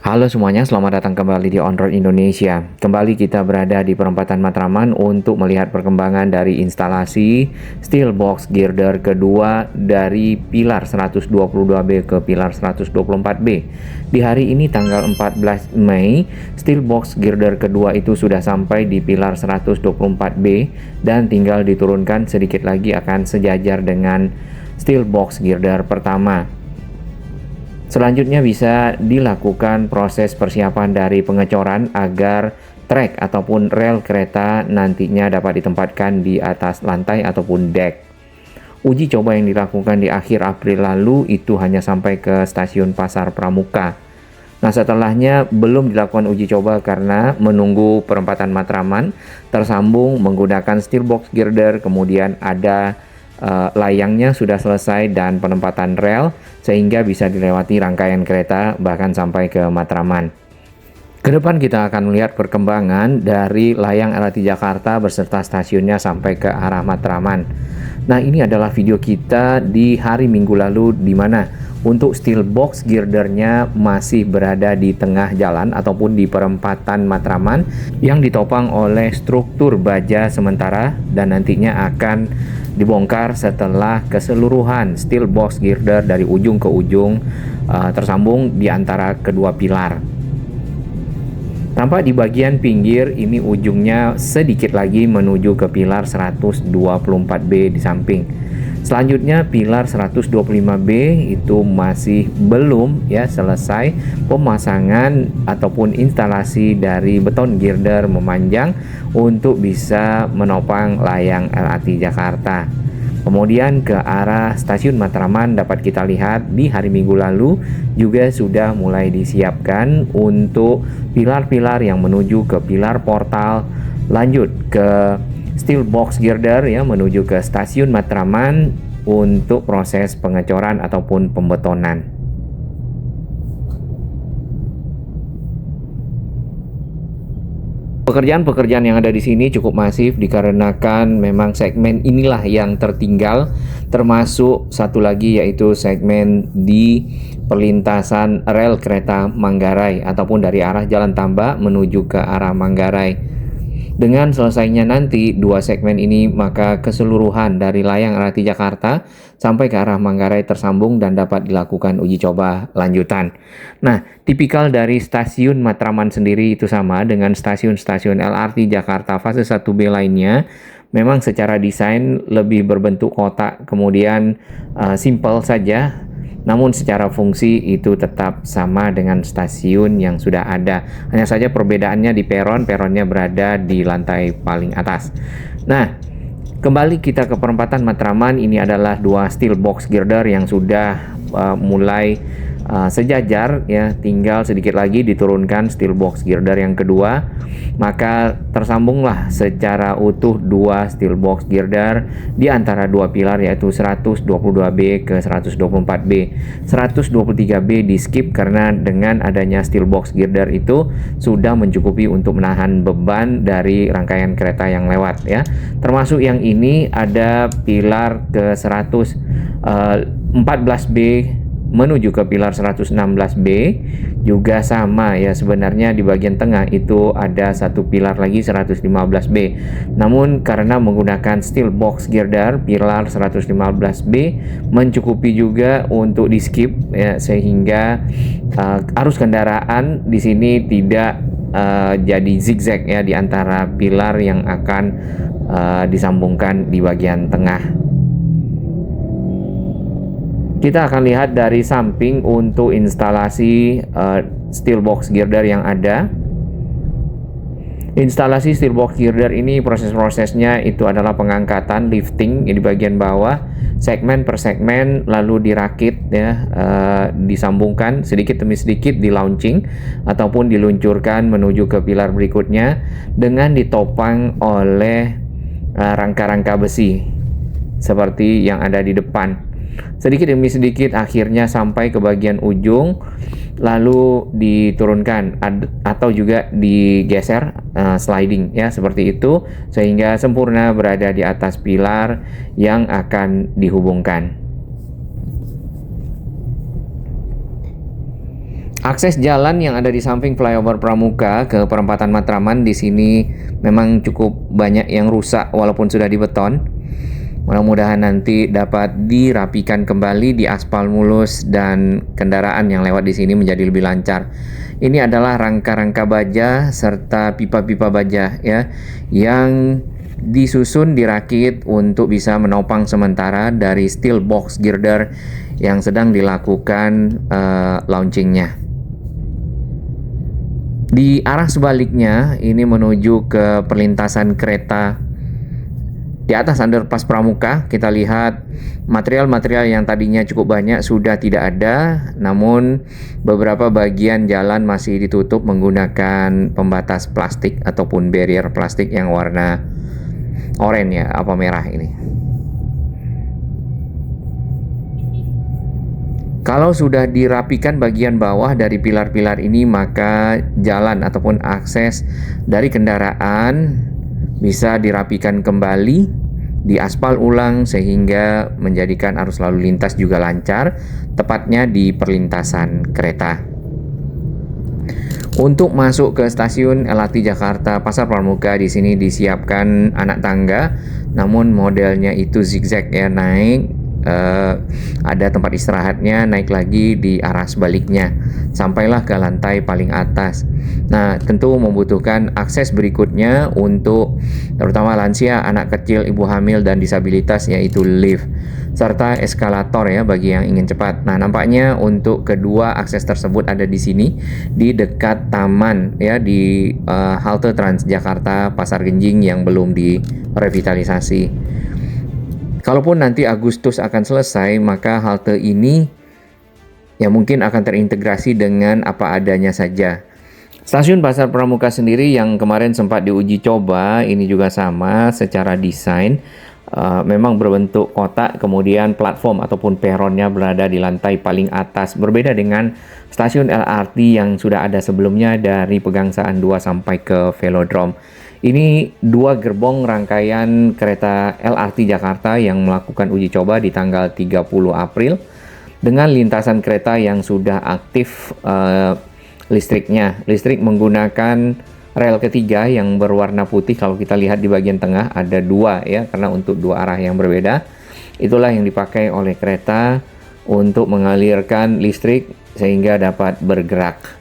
Halo semuanya, selamat datang kembali di On Road Indonesia. Kembali kita berada di perempatan Matraman untuk melihat perkembangan dari instalasi steel box girder kedua dari pilar 122B ke pilar 124B. Di hari ini tanggal 14 Mei, steel box girder kedua itu sudah sampai di pilar 124B dan tinggal diturunkan sedikit lagi akan sejajar dengan steel box girder pertama. Selanjutnya bisa dilakukan proses persiapan dari pengecoran agar trek ataupun rel kereta nantinya dapat ditempatkan di atas lantai ataupun deck. Uji coba yang dilakukan di akhir April lalu itu hanya sampai ke stasiun Pasar Pramuka. Nah, setelahnya belum dilakukan uji coba karena menunggu perempatan Matraman tersambung menggunakan steel box girder, kemudian ada layangnya sudah selesai dan penempatan rel sehingga bisa dilewati rangkaian kereta bahkan sampai ke Matraman. Kedepan kita akan melihat perkembangan dari layang LRT Jakarta beserta stasiunnya sampai ke arah Matraman. Nah, ini adalah video kita di hari Minggu lalu di mana untuk steel box girdernya masih berada di tengah jalan ataupun di perempatan Matraman yang ditopang oleh struktur baja sementara dan nantinya akan dibongkar setelah keseluruhan steel box girder dari ujung ke ujung tersambung di antara kedua pilar. Tampak di bagian pinggir ini ujungnya sedikit lagi menuju ke pilar 124B di samping. Selanjutnya pilar 125B itu masih belum ya selesai pemasangan ataupun instalasi dari beton girder memanjang untuk bisa menopang layang LRT Jakarta. Kemudian ke arah stasiun Matraman dapat kita lihat di hari Minggu lalu juga sudah mulai disiapkan untuk pilar-pilar yang menuju ke pilar portal, lanjut ke steel box girder ya menuju ke stasiun Matraman untuk proses pengecoran ataupun pembetonan. Pekerjaan-pekerjaan yang ada di sini cukup masif dikarenakan memang segmen inilah yang tertinggal, termasuk satu lagi yaitu segmen di perlintasan rel kereta Manggarai ataupun dari arah Jalan Tambak menuju ke arah Manggarai. Dengan selesainya nanti dua segmen ini, maka keseluruhan dari layang LRT Jakarta sampai ke arah Manggarai tersambung dan dapat dilakukan uji coba lanjutan. Nah, tipikal dari stasiun Matraman sendiri itu sama dengan stasiun-stasiun LRT Jakarta fase 1B lainnya. Memang secara desain lebih berbentuk kotak, kemudian simple saja. Namun secara fungsi itu tetap sama dengan stasiun yang sudah ada. Hanya saja perbedaannya di peronnya berada di lantai paling atas. Nah, kembali kita ke perempatan Matraman, ini adalah dua steel box girder yang sudah mulai sejajar ya, tinggal sedikit lagi diturunkan steel box girder yang kedua, maka tersambunglah secara utuh dua steel box girder di antara dua pilar yaitu 122B ke 124B. 123B di skip karena dengan adanya steel box girder itu sudah mencukupi untuk menahan beban dari rangkaian kereta yang lewat ya. Termasuk yang ini ada pilar ke 114B menuju ke pilar 116B juga sama ya, sebenarnya di bagian tengah itu ada satu pilar lagi 115B, namun karena menggunakan steel box girder pilar 115B mencukupi juga untuk di skip ya, sehingga arus kendaraan di sini tidak jadi zigzag ya di antara pilar yang akan disambungkan di bagian tengah. Kita akan lihat dari samping untuk instalasi steel box girder yang ada. Instalasi steel box girder ini proses-prosesnya itu adalah pengangkatan lifting di bagian bawah, segmen per segmen lalu dirakit ya, disambungkan sedikit demi sedikit di launching ataupun diluncurkan menuju ke pilar berikutnya dengan ditopang oleh rangka-rangka besi seperti yang ada di depan. Sedikit demi sedikit akhirnya sampai ke bagian ujung lalu diturunkan atau juga digeser sliding ya seperti itu sehingga sempurna berada di atas pilar yang akan dihubungkan. Akses jalan yang ada di samping flyover Pramuka ke perempatan Matraman di sini memang cukup banyak yang rusak walaupun sudah dibeton. Mudah-mudahan nanti dapat dirapikan kembali, diaspal mulus, dan kendaraan yang lewat di sini menjadi lebih lancar. Ini adalah rangka-rangka baja serta pipa-pipa baja ya yang disusun dirakit untuk bisa menopang sementara dari steel box girder yang sedang dilakukan launchingnya. Di arah sebaliknya, ini menuju ke perlintasan kereta di atas underpass Pramuka. Kita lihat material-material yang tadinya cukup banyak sudah tidak ada, namun beberapa bagian jalan masih ditutup menggunakan pembatas plastik ataupun barrier plastik yang warna oranye apa merah ini. Kalau sudah dirapikan bagian bawah dari pilar-pilar ini, maka jalan ataupun akses dari kendaraan bisa dirapikan kembali, diaspal ulang sehingga menjadikan arus lalu lintas juga lancar, tepatnya di perlintasan kereta. Untuk masuk ke stasiun LRT Jakarta Pasar Pramuka, di sini disiapkan anak tangga, namun modelnya itu zigzag ya, naik. Ada tempat istirahatnya, naik lagi di arah sebaliknya sampailah ke lantai paling atas. Nah, tentu membutuhkan akses berikutnya untuk terutama lansia, anak kecil, ibu hamil, dan disabilitas, yaitu lift serta eskalator ya bagi yang ingin cepat. Nah, nampaknya untuk kedua akses tersebut ada di sini di dekat taman ya, di halte Transjakarta Pasar Genjing yang belum direvitalisasi. Kalaupun nanti Agustus akan selesai, maka halte ini ya mungkin akan terintegrasi dengan apa adanya saja. Stasiun Pasar Pramuka sendiri yang kemarin sempat diuji coba, ini juga sama secara desain. Memang berbentuk kotak, kemudian platform ataupun peronnya berada di lantai paling atas. Berbeda dengan stasiun LRT yang sudah ada sebelumnya dari Pegangsaan 2 sampai ke Velodrome. Ini dua gerbong rangkaian kereta LRT Jakarta yang melakukan uji coba di tanggal 30 April dengan lintasan kereta yang sudah aktif listriknya. Listrik menggunakan rel ketiga yang berwarna putih. Kalau kita lihat di bagian tengah ada dua ya, karena untuk dua arah yang berbeda. Itulah yang dipakai oleh kereta untuk mengalirkan listrik sehingga dapat bergerak.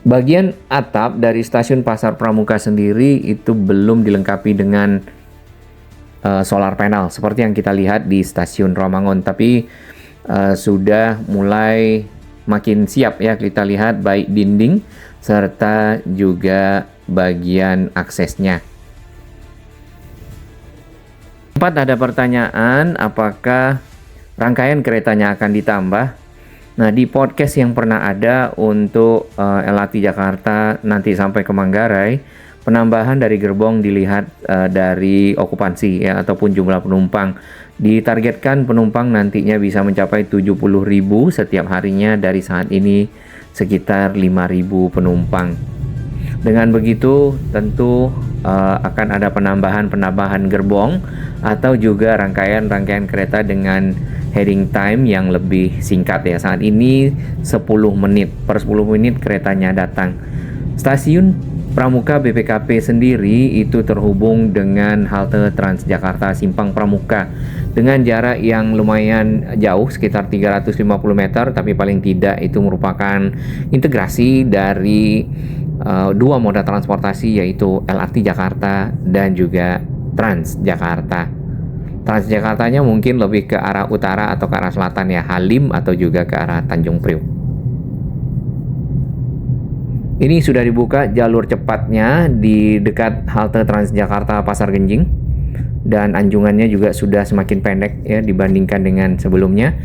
Bagian atap dari stasiun Pasar Pramuka sendiri itu belum dilengkapi dengan solar panel seperti yang kita lihat di stasiun Romangun, tapi sudah mulai makin siap ya kita lihat, baik dinding serta juga bagian aksesnya. Sempat ada pertanyaan apakah rangkaian keretanya akan ditambah. Nah, di podcast yang pernah ada untuk LRT Jakarta nanti sampai ke Manggarai, penambahan dari gerbong dilihat dari okupansi ya ataupun jumlah penumpang. Ditargetkan penumpang nantinya bisa mencapai 70.000 setiap harinya, dari saat ini sekitar 5.000 penumpang. Dengan begitu tentu akan ada penambahan gerbong atau juga rangkaian kereta dengan heading time yang lebih singkat ya. Saat ini 10 menit, per 10 menit keretanya datang. Stasiun Pramuka BPKP sendiri itu terhubung dengan halte Transjakarta Simpang Pramuka dengan jarak yang lumayan jauh, sekitar 350 meter, tapi paling tidak itu merupakan integrasi dari dua moda transportasi, yaitu LRT Jakarta dan juga Transjakarta. Transjakartanya mungkin lebih ke arah utara atau ke arah selatan ya, Halim atau juga ke arah Tanjung Priok. Ini sudah dibuka jalur cepatnya di dekat halte Transjakarta Pasar Genjing, dan anjungannya juga sudah semakin pendek ya dibandingkan dengan sebelumnya.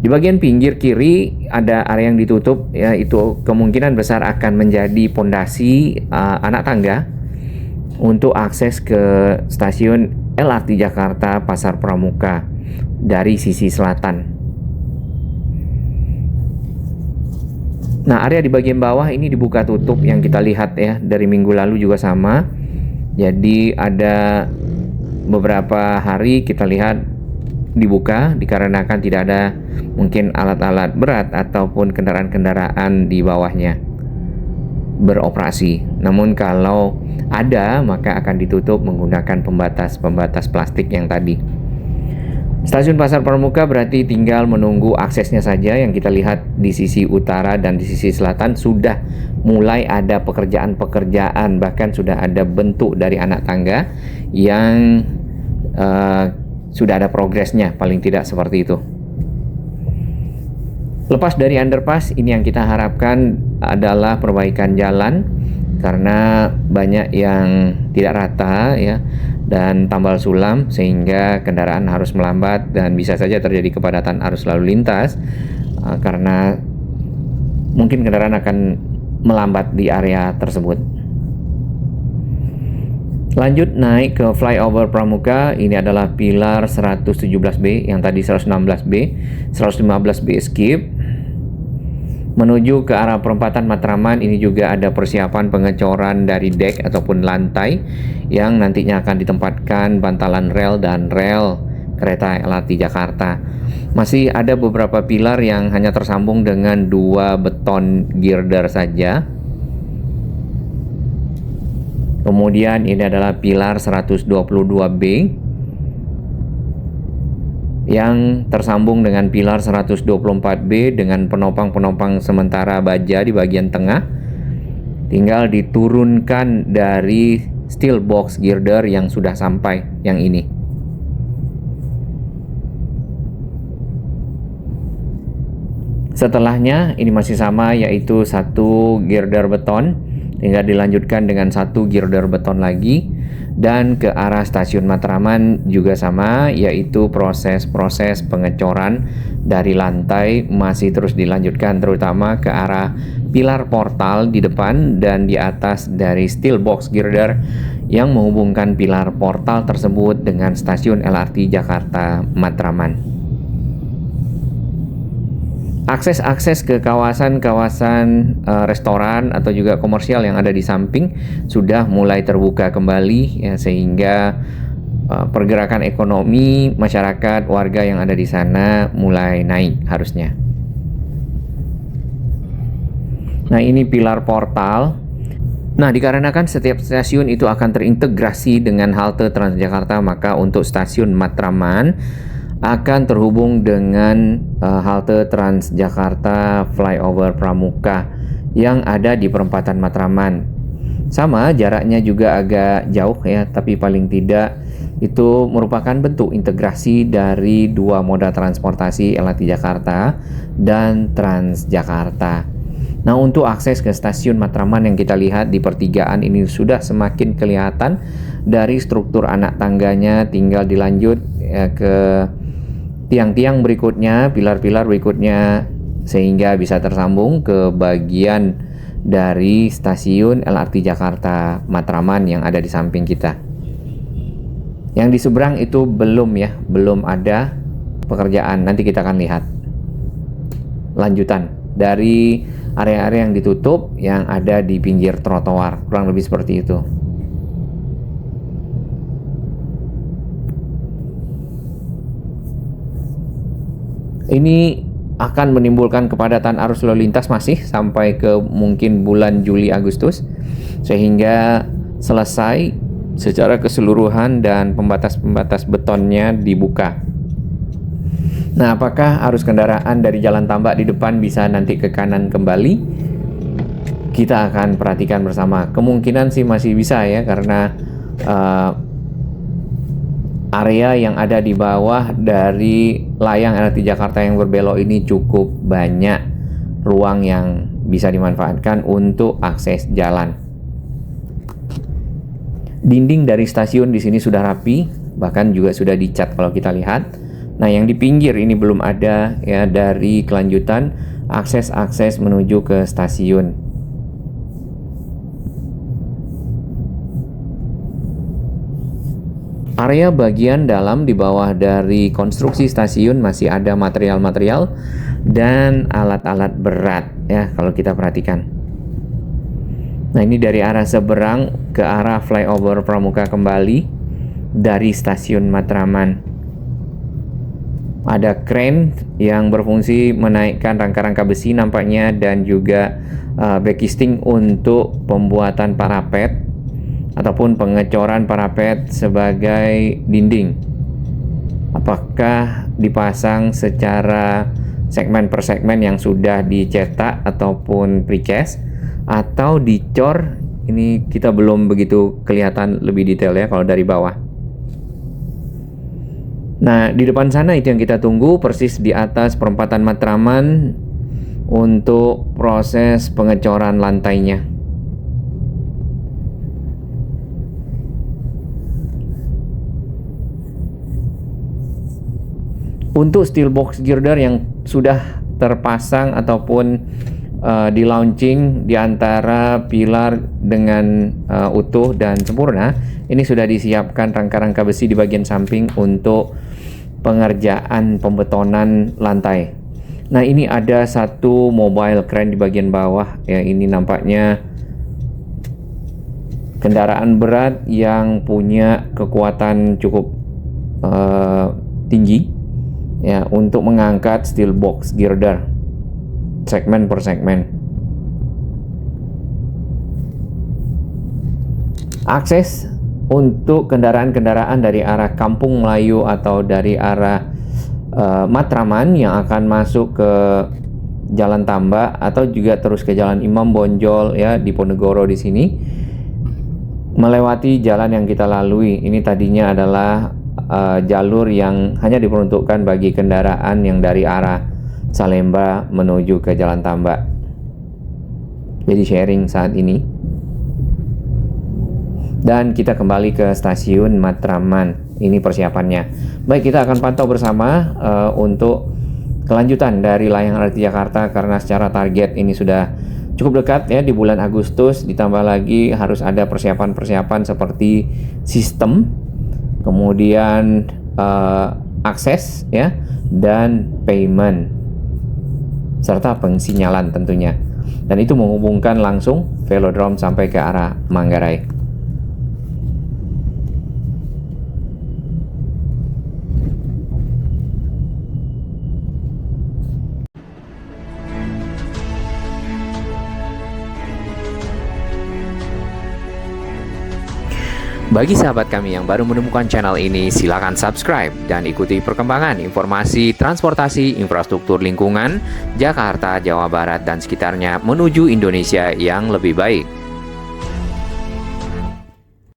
Di bagian pinggir kiri ada area yang ditutup ya, itu kemungkinan besar akan menjadi pondasi anak tangga untuk akses ke stasiun LRT Jakarta Pasar Pramuka dari sisi selatan. Nah, area di bagian bawah ini dibuka tutup yang kita lihat ya dari minggu lalu juga sama. Jadi ada beberapa hari kita lihat dibuka dikarenakan tidak ada mungkin alat-alat berat ataupun kendaraan-kendaraan di bawahnya beroperasi. Namun kalau ada, maka akan ditutup menggunakan pembatas-pembatas plastik yang tadi. Stasiun Pasar Pramuka berarti tinggal menunggu aksesnya saja. Yang kita lihat di sisi utara dan di sisi selatan sudah mulai ada pekerjaan-pekerjaan, bahkan sudah ada bentuk dari anak tangga yang sudah ada progresnya, paling tidak seperti itu. Lepas dari underpass, ini yang kita harapkan adalah perbaikan jalan karena banyak yang tidak rata ya dan tambal sulam sehingga kendaraan harus melambat dan bisa saja terjadi kepadatan arus lalu lintas karena mungkin kendaraan akan melambat di area tersebut. Lanjut naik ke flyover Pramuka, ini adalah pilar 117B, yang tadi 116B, 115B skip. Menuju ke arah perempatan Matraman, ini juga ada persiapan pengecoran dari dek ataupun lantai yang nantinya akan ditempatkan bantalan rel dan rel kereta LRT Jakarta. Masih ada beberapa pilar yang hanya tersambung dengan 2 beton girder saja. Kemudian ini adalah pilar 122B yang tersambung dengan pilar 124B dengan penopang-penopang sementara baja di bagian tengah. Tinggal diturunkan dari steel box girder yang sudah sampai yang ini. Setelahnya ini masih sama, yaitu 1 girder beton. Tinggal dilanjutkan dengan 1 girder beton lagi, dan ke arah stasiun Matraman juga sama, yaitu proses-proses pengecoran dari lantai masih terus dilanjutkan, terutama ke arah pilar portal di depan dan di atas dari steel box girder yang menghubungkan pilar portal tersebut dengan stasiun LRT Jakarta Matraman. Akses-akses ke kawasan-kawasan restoran atau juga komersial yang ada di samping sudah mulai terbuka kembali ya, sehingga pergerakan ekonomi masyarakat warga yang ada di sana mulai naik harusnya. Nah, ini pilar portal. Nah, dikarenakan setiap stasiun itu akan terintegrasi dengan halte Transjakarta, maka untuk stasiun Matraman akan terhubung dengan halte Transjakarta Flyover Pramuka yang ada di perempatan Matraman. Sama, jaraknya juga agak jauh ya, tapi paling tidak itu merupakan bentuk integrasi dari 2 moda transportasi LRT Jakarta dan Transjakarta. Nah, untuk akses ke stasiun Matraman yang kita lihat di pertigaan ini sudah semakin kelihatan dari struktur anak tangganya. Tinggal dilanjut ya, ke tiang-tiang berikutnya, pilar-pilar berikutnya, sehingga bisa tersambung ke bagian dari stasiun LRT Jakarta Matraman yang ada di samping kita. Yang di seberang itu belum ada pekerjaan. Nanti kita akan lihat lanjutan dari area-area yang ditutup yang ada di pinggir trotoar, kurang lebih seperti itu. Ini akan menimbulkan kepadatan arus lalu lintas masih sampai ke mungkin bulan Juli Agustus, sehingga selesai secara keseluruhan dan pembatas-pembatas betonnya dibuka. Nah, apakah arus kendaraan dari jalan tambak di depan bisa nanti ke kanan kembali? Kita akan perhatikan bersama. Kemungkinan sih masih bisa ya, karena area yang ada di bawah dari layang LRT Jakarta yang berbelok ini cukup banyak ruang yang bisa dimanfaatkan untuk akses jalan. Dinding dari stasiun di sini sudah rapi, bahkan juga sudah dicat kalau kita lihat. Nah, yang di pinggir ini belum ada ya, dari kelanjutan akses-akses menuju ke stasiun. Area bagian dalam di bawah dari konstruksi stasiun masih ada material-material dan alat-alat berat ya kalau kita perhatikan. Nah, ini dari arah seberang ke arah flyover Pramuka kembali. dari stasiun Matraman. Ada crane yang berfungsi menaikkan rangka-rangka besi nampaknya, dan juga backisting untuk pembuatan parapet ataupun pengecoran parapet sebagai dinding. Apakah dipasang secara segmen per segmen yang sudah dicetak ataupun precast, atau dicor? Ini kita belum begitu kelihatan lebih detail ya kalau dari bawah. Nah, di depan sana itu yang kita tunggu, persis di atas perempatan Matraman, untuk proses pengecoran lantainya. Untuk steel box girder yang sudah terpasang ataupun di launching di antara pilar dengan utuh dan sempurna, ini sudah disiapkan rangka-rangka besi di bagian samping untuk pengerjaan pembetonan lantai. Nah, ini ada satu mobile crane di bagian bawah ya. Ini nampaknya kendaraan berat yang punya kekuatan cukup tinggi ya, untuk mengangkat steel box girder segmen per segmen. Akses untuk kendaraan-kendaraan dari arah Kampung Melayu atau dari arah Matraman yang akan masuk ke Jalan Tambak atau juga terus ke Jalan Imam Bonjol ya, di Ponegoro di sini, melewati jalan yang kita lalui. Ini tadinya adalah jalur yang hanya diperuntukkan bagi kendaraan yang dari arah Salemba menuju ke Jalan Tambak. Jadi sharing saat ini. Dan kita kembali ke stasiun Matraman. Ini persiapannya. Baik, kita akan pantau bersama untuk kelanjutan dari layang LRT Jakarta, karena secara target ini sudah cukup dekat ya, di bulan Agustus. Ditambah lagi harus ada persiapan-persiapan seperti sistem, kemudian akses ya, dan payment, serta pengsinyalan tentunya. Dan itu menghubungkan langsung velodrome sampai ke arah Manggarai. Bagi sahabat kami yang baru menemukan channel ini, silakan subscribe dan ikuti perkembangan informasi transportasi infrastruktur lingkungan Jakarta, Jawa Barat, dan sekitarnya menuju Indonesia yang lebih baik.